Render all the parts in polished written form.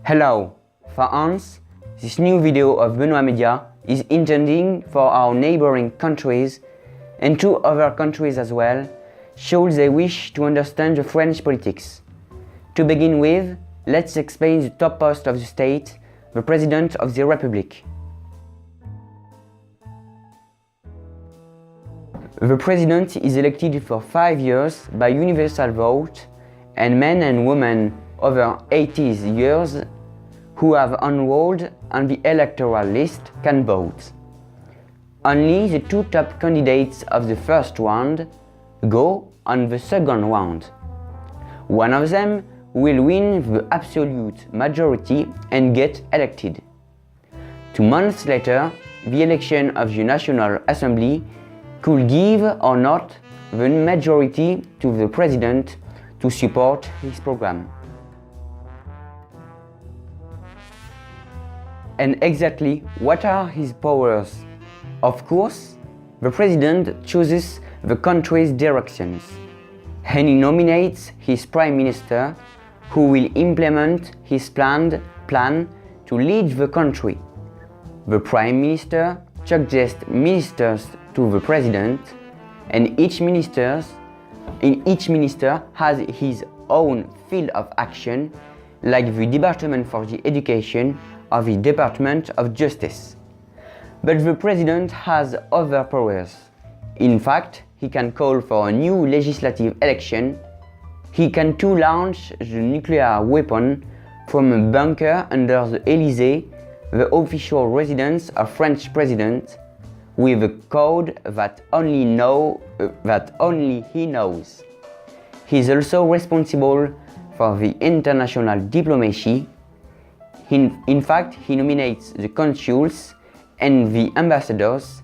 Hello, for Hans, this new video of Benoît Media is intending for our neighboring countries and two other countries as well, should they wish to understand the French politics. To begin with, let's explain the top post of the state, the President of the Republic. The President is elected for 5 years by universal vote, and men and women over 80 years who have enrolled on the electoral list can vote. Only the two top candidates of the first round go on the second round. One of them will win the absolute majority and get elected. 2 months later, the election of the National Assembly could give or not the majority to the President to support his program. And exactly what are his powers? Of course, the President chooses the country's directions, and he nominates his Prime Minister, who will implement his plan to lead the country. The Prime Minister suggests ministers to the President, and each minister has his own field of action, like the Department for the Education or the Department of Justice. But the President has other powers. In fact, he can call for a new legislative election. He can too launch the nuclear weapon from a bunker under the Élysée, the official residence of French President, with a code that only he knows. He is also responsible for the international diplomacy. In fact, he nominates the consuls and the ambassadors.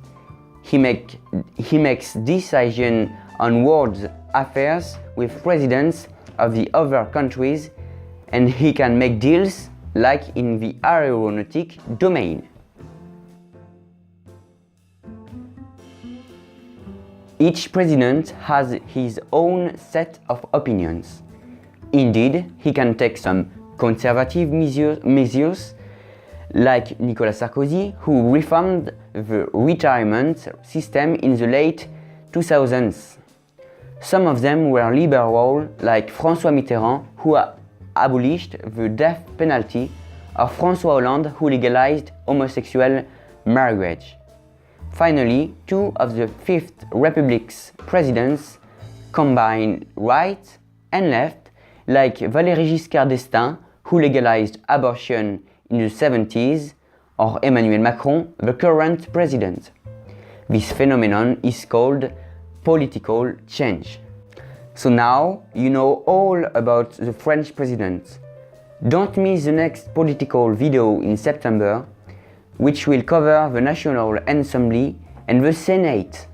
He makes decisions on world affairs with presidents of the other countries, and he can make deals like in the aeronautic domain. Each president has his own set of opinions. Indeed, he can take some conservative measures, like Nicolas Sarkozy, who reformed the retirement system in the late 2000s. Some of them were liberal, like François Mitterrand, who abolished the death penalty, or François Hollande, who legalized homosexual marriage. Finally, two of the Fifth Republic's presidents combine right and left, like Valéry Giscard d'Estaing, who legalized abortion in the 70s, or Emmanuel Macron, the current president. This phenomenon is called political change. So now you know all about the French president. Don't miss the next political video in September, which will cover the National Assembly and the Senate.